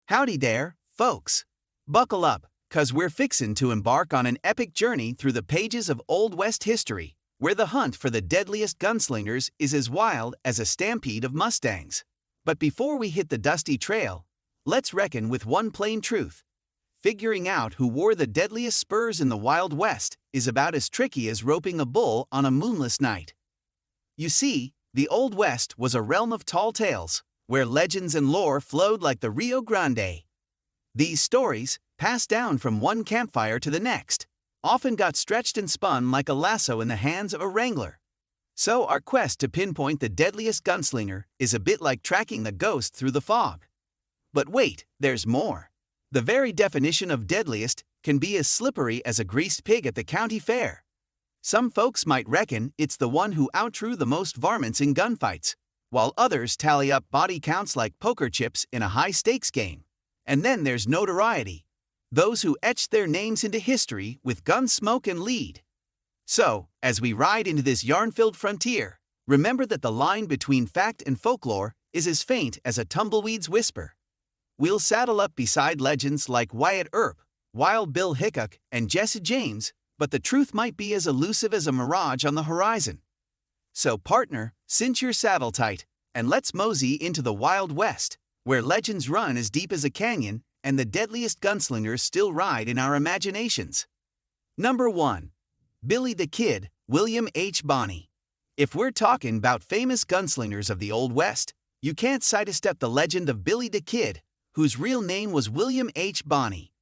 Howdy there, folks. Buckle up, 'cause we're fixin' to embark on an epic journey through the pages of Old West history, where the hunt for the deadliest gunslingers is as wild as a stampede of mustangs. But before we hit the dusty trail, let's reckon with one plain truth. Figuring out who wore the deadliest spurs in the Wild West is about as tricky as roping a bull on a moonless night. You see, the Old West was a realm of tall tales, where legends and lore flowed like the Rio Grande. These stories, passed down from one campfire to the next, often got stretched and spun like a lasso in the hands of a wrangler. So our quest to pinpoint the deadliest gunslinger is a bit like tracking the ghost through the fog. But wait, there's more. The very definition of deadliest can be as slippery as a greased pig at the county fair. Some folks might reckon it's the one who outdrew the most varmints in gunfights, while others tally up body counts like poker chips in a high-stakes game. And then there's notoriety, those who etched their names into history with gun smoke and lead. So, as we ride into this yarn-filled frontier, remember that the line between fact and folklore is as faint as a tumbleweed's whisper. We'll saddle up beside legends like Wyatt Earp, Wild Bill Hickok, and Jesse James, but the truth might be as elusive as a mirage on the horizon. So partner, cinch your saddle tight, and let's mosey into the Wild West, where legends run as deep as a canyon and the deadliest gunslingers still ride in our imaginations. Number 1. Billy the Kid, William H. Bonney. If we're talking about famous gunslingers of the Old West, you can't sidestep the legend of Billy the Kid, whose real name was William H. Bonney.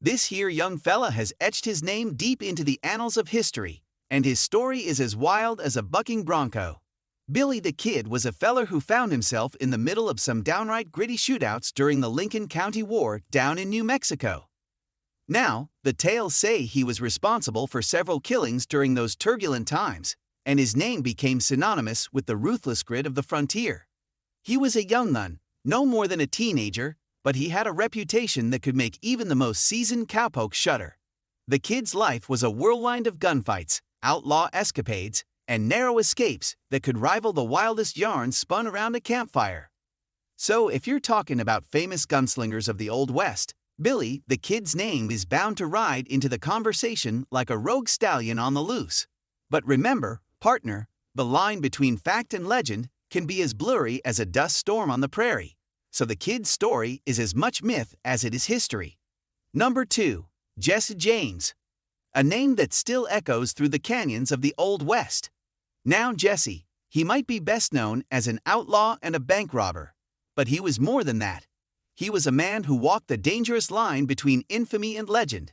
This here young fella has etched his name deep into the annals of history, and his story is as wild as a bucking bronco. Billy the Kid was a feller who found himself in the middle of some downright gritty shootouts during the Lincoln County War down in New Mexico. Now, the tales say he was responsible for several killings during those turbulent times, and his name became synonymous with the ruthless grit of the frontier. He was a young un, no more than a teenager, but he had a reputation that could make even the most seasoned cowpoke shudder. The Kid's life was a whirlwind of gunfights, outlaw escapades, and narrow escapes that could rival the wildest yarns spun around a campfire. So if you're talking about famous gunslingers of the Old West, Billy the Kid's name is bound to ride into the conversation like a rogue stallion on the loose. But remember, partner, the line between fact and legend can be as blurry as a dust storm on the prairie. So the Kid's story is as much myth as it is history. Number 2. Jesse James. A name that still echoes through the canyons of the Old West. Now Jesse, he might be best known as an outlaw and a bank robber. But he was more than that. He was a man who walked the dangerous line between infamy and legend.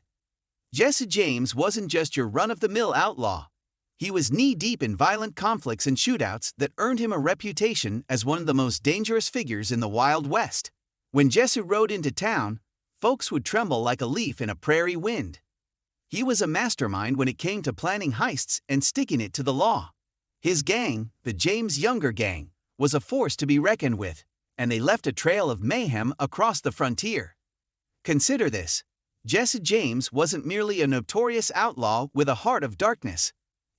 Jesse James wasn't just your run-of-the-mill outlaw. He was knee-deep in violent conflicts and shootouts that earned him a reputation as one of the most dangerous figures in the Wild West. When Jesse rode into town, folks would tremble like a leaf in a prairie wind. He was a mastermind when it came to planning heists and sticking it to the law. His gang, the James Younger Gang, was a force to be reckoned with, and they left a trail of mayhem across the frontier. Consider this. Jesse James wasn't merely a notorious outlaw with a heart of darkness.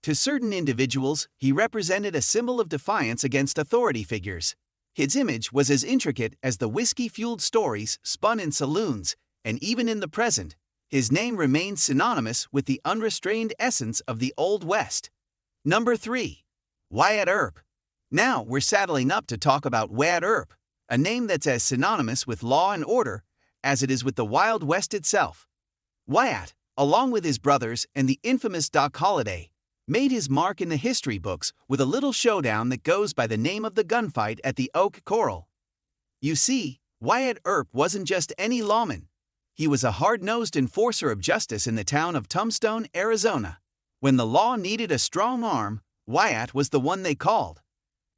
To certain individuals, he represented a symbol of defiance against authority figures. His image was as intricate as the whiskey-fueled stories spun in saloons, and even in the present, his name remains synonymous with the unrestrained essence of the Old West. Number 3. Wyatt Earp. Now we're saddling up to talk about Wyatt Earp, a name that's as synonymous with law and order as it is with the Wild West itself. Wyatt, along with his brothers and the infamous Doc Holliday, made his mark in the history books with a little showdown that goes by the name of the gunfight at the Oak Corral. You see, Wyatt Earp wasn't just any lawman. He was a hard-nosed enforcer of justice in the town of Tombstone, Arizona. When the law needed a strong arm, Wyatt was the one they called.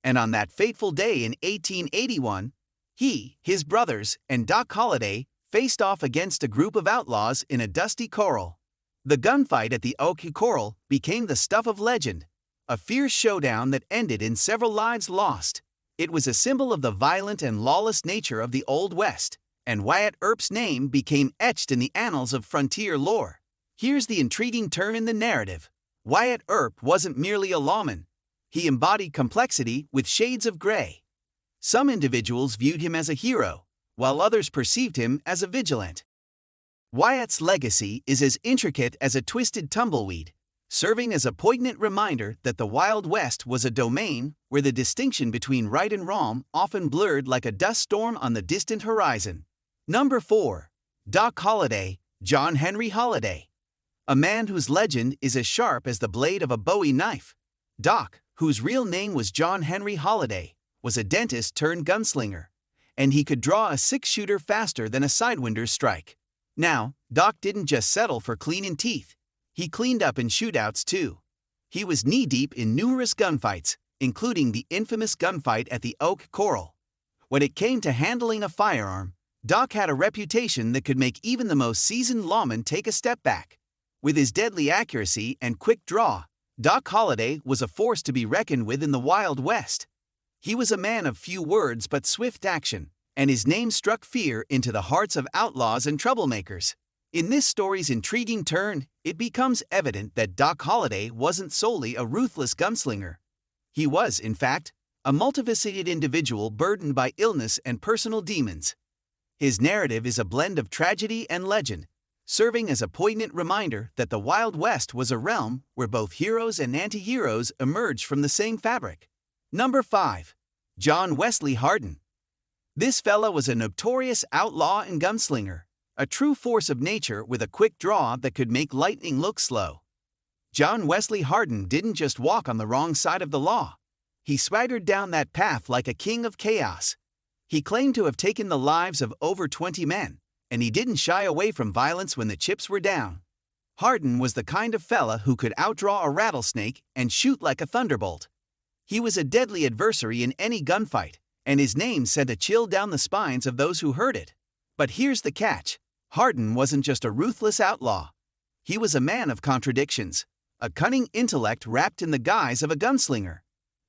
And on that fateful day in 1881, he, his brothers, and Doc Holliday faced off against a group of outlaws in a dusty corral. The gunfight at the Oak Corral became the stuff of legend, a fierce showdown that ended in several lives lost. It was a symbol of the violent and lawless nature of the Old West, and Wyatt Earp's name became etched in the annals of frontier lore. Here's the intriguing turn in the narrative. Wyatt Earp wasn't merely a lawman. He embodied complexity with shades of gray. Some individuals viewed him as a hero, while others perceived him as a vigilant. Wyatt's legacy is as intricate as a twisted tumbleweed, serving as a poignant reminder that the Wild West was a domain where the distinction between right and wrong often blurred like a dust storm on the distant horizon. Number 4. Doc Holliday, John Henry Holliday. A man whose legend is as sharp as the blade of a Bowie knife. Doc, whose real name was John Henry Holliday, was a dentist turned gunslinger, and he could draw a six-shooter faster than a sidewinder's strike. Now, Doc didn't just settle for cleaning teeth. He cleaned up in shootouts too. He was knee-deep in numerous gunfights, including the infamous gunfight at the Oak Corral. When it came to handling a firearm, Doc had a reputation that could make even the most seasoned lawman take a step back. With his deadly accuracy and quick draw, Doc Holliday was a force to be reckoned with in the Wild West. He was a man of few words but swift action, and his name struck fear into the hearts of outlaws and troublemakers. In this story's intriguing turn, it becomes evident that Doc Holliday wasn't solely a ruthless gunslinger. He was, in fact, a multifaceted individual burdened by illness and personal demons. His narrative is a blend of tragedy and legend, serving as a poignant reminder that the Wild West was a realm where both heroes and anti-heroes emerged from the same fabric. Number 5. John Wesley Hardin. This fella was a notorious outlaw and gunslinger, a true force of nature with a quick draw that could make lightning look slow. John Wesley Hardin didn't just walk on the wrong side of the law. He swaggered down that path like a king of chaos. He claimed to have taken the lives of over 20 men, and he didn't shy away from violence when the chips were down. Hardin was the kind of fella who could outdraw a rattlesnake and shoot like a thunderbolt. He was a deadly adversary in any gunfight, and his name sent a chill down the spines of those who heard it. But here's the catch. Hardin wasn't just a ruthless outlaw. He was a man of contradictions, a cunning intellect wrapped in the guise of a gunslinger.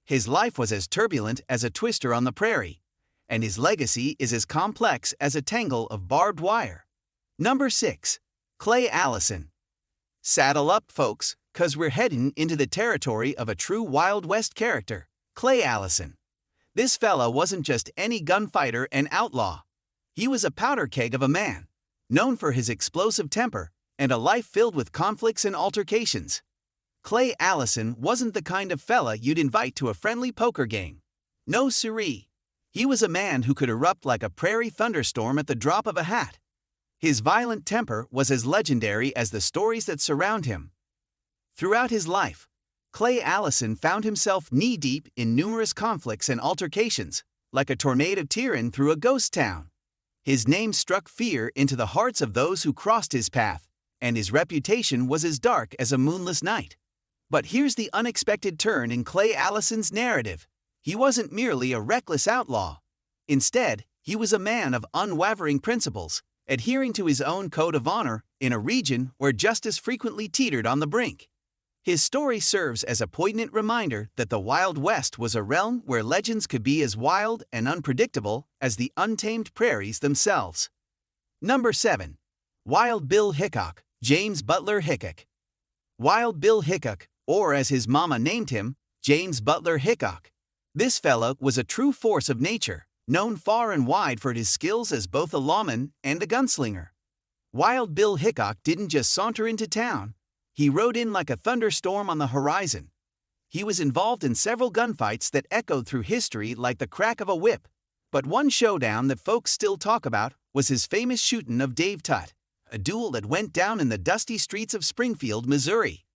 His life was as turbulent as a twister on the prairie, and his legacy is as complex as a tangle of barbed wire. Number 6. Clay Allison. Saddle up, folks, 'cause we're heading into the territory of a true Wild West character, Clay Allison. This fella wasn't just any gunfighter and outlaw. He was a powder keg of a man, known for his explosive temper and a life filled with conflicts and altercations. Clay Allison wasn't the kind of fella you'd invite to a friendly poker game. No siree. He was a man who could erupt like a prairie thunderstorm at the drop of a hat. His violent temper was as legendary as the stories that surround him. Throughout his life, Clay Allison found himself knee-deep in numerous conflicts and altercations, like a tornado tearing through a ghost town. His name struck fear into the hearts of those who crossed his path, and his reputation was as dark as a moonless night. But here's the unexpected turn in Clay Allison's narrative. He wasn't merely a reckless outlaw. Instead, he was a man of unwavering principles, adhering to his own code of honor in a region where justice frequently teetered on the brink. His story serves as a poignant reminder that the Wild West was a realm where legends could be as wild and unpredictable as the untamed prairies themselves. Number 7. Wild Bill Hickok, James Butler Hickok. Wild Bill Hickok, or as his mama named him, James Butler Hickok. This fella was a true force of nature, known far and wide for his skills as both a lawman and a gunslinger. Wild Bill Hickok didn't just saunter into town. He rode in like a thunderstorm on the horizon. He was involved in several gunfights that echoed through history like the crack of a whip. But one showdown that folks still talk about was his famous shooting of Dave Tutt, a duel that went down in the dusty streets of Springfield, Missouri.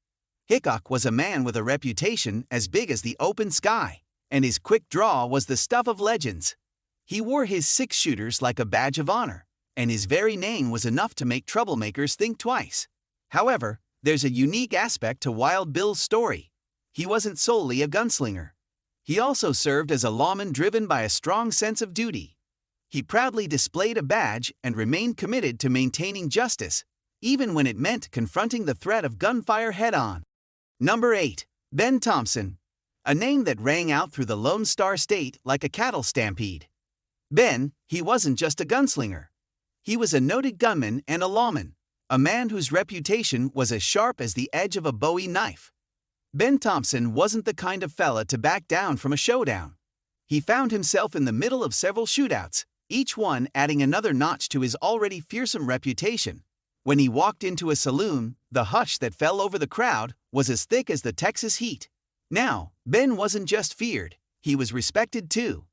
Hickok was a man with a reputation as big as the open sky, and his quick draw was the stuff of legends. He wore his six-shooters like a badge of honor, and his very name was enough to make troublemakers think twice. However, there's a unique aspect to Wild Bill's story. He wasn't solely a gunslinger. He also served as a lawman driven by a strong sense of duty. He proudly displayed a badge and remained committed to maintaining justice, even when it meant confronting the threat of gunfire head-on. Number 8. Ben Thompson. A name that rang out through the Lone Star State like a cattle stampede. Ben, he wasn't just a gunslinger. He was a noted gunman and a lawman, a man whose reputation was as sharp as the edge of a Bowie knife. Ben Thompson wasn't the kind of fella to back down from a showdown. He found himself in the middle of several shootouts, each one adding another notch to his already fearsome reputation. When he walked into a saloon, the hush that fell over the crowd was as thick as the Texas heat. Now, Ben wasn't just feared, he was respected too.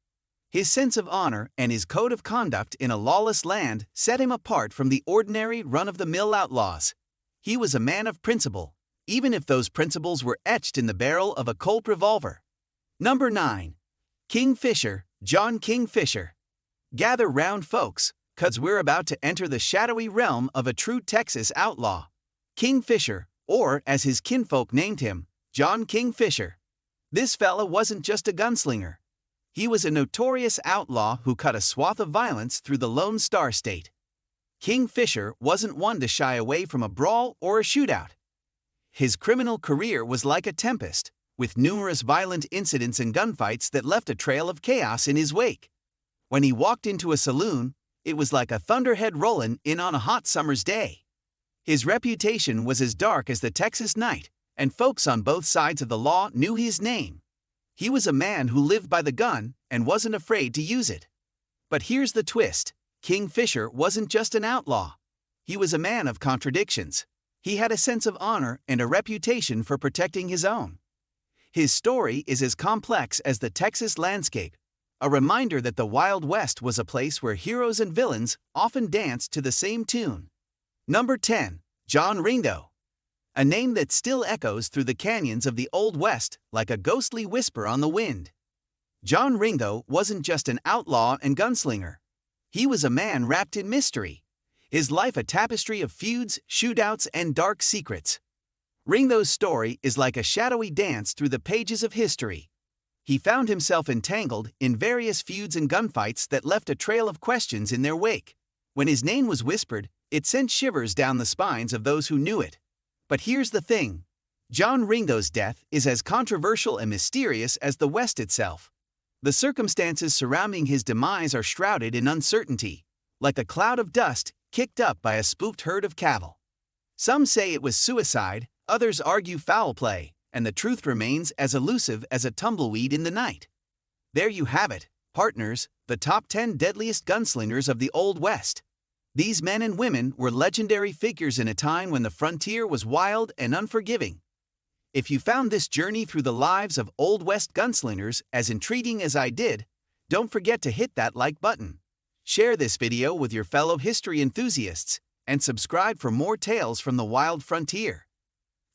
His sense of honor and his code of conduct in a lawless land set him apart from the ordinary run-of-the-mill outlaws. He was a man of principle, even if those principles were etched in the barrel of a Colt revolver. Number 9. King Fisher, John King Fisher. Gather round, folks, 'cause we're about to enter the shadowy realm of a true Texas outlaw. King Fisher, or as his kinfolk named him, John King Fisher. This fella wasn't just a gunslinger. He was a notorious outlaw who cut a swath of violence through the Lone Star State. King Fisher wasn't one to shy away from a brawl or a shootout. His criminal career was like a tempest, with numerous violent incidents and gunfights that left a trail of chaos in his wake. When he walked into a saloon, it was like a thunderhead rollin' in on a hot summer's day. His reputation was as dark as the Texas night, and folks on both sides of the law knew his name. He was a man who lived by the gun and wasn't afraid to use it. But here's the twist. King Fisher wasn't just an outlaw. He was a man of contradictions. He had a sense of honor and a reputation for protecting his own. His story is as complex as the Texas landscape, a reminder that the Wild West was a place where heroes and villains often danced to the same tune. Number 10. John Ringdo. A name that still echoes through the canyons of the Old West like a ghostly whisper on the wind. John Ringdo wasn't just an outlaw and gunslinger. He was a man wrapped in mystery, his life a tapestry of feuds, shootouts, and dark secrets. Ringdo's story is like a shadowy dance through the pages of history. He found himself entangled in various feuds and gunfights that left a trail of questions in their wake. When his name was whispered, it sent shivers down the spines of those who knew it. But here's the thing. John Ringdo's death is as controversial and mysterious as the West itself. The circumstances surrounding his demise are shrouded in uncertainty, like a cloud of dust kicked up by a spooked herd of cattle. Some say it was suicide, others argue foul play, and the truth remains as elusive as a tumbleweed in the night. There you have it, partners, the top 10 deadliest gunslingers of the Old West. These men and women were legendary figures in a time when the frontier was wild and unforgiving. If you found this journey through the lives of Old West gunslingers as intriguing as I did, don't forget to hit that like button. Share this video with your fellow history enthusiasts, and subscribe for more tales from the wild frontier.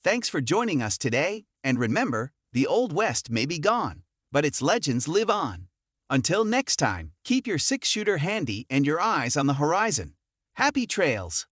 Thanks for joining us today, and remember, the Old West may be gone, but its legends live on. Until next time, keep your six-shooter handy and your eyes on the horizon. Happy trails!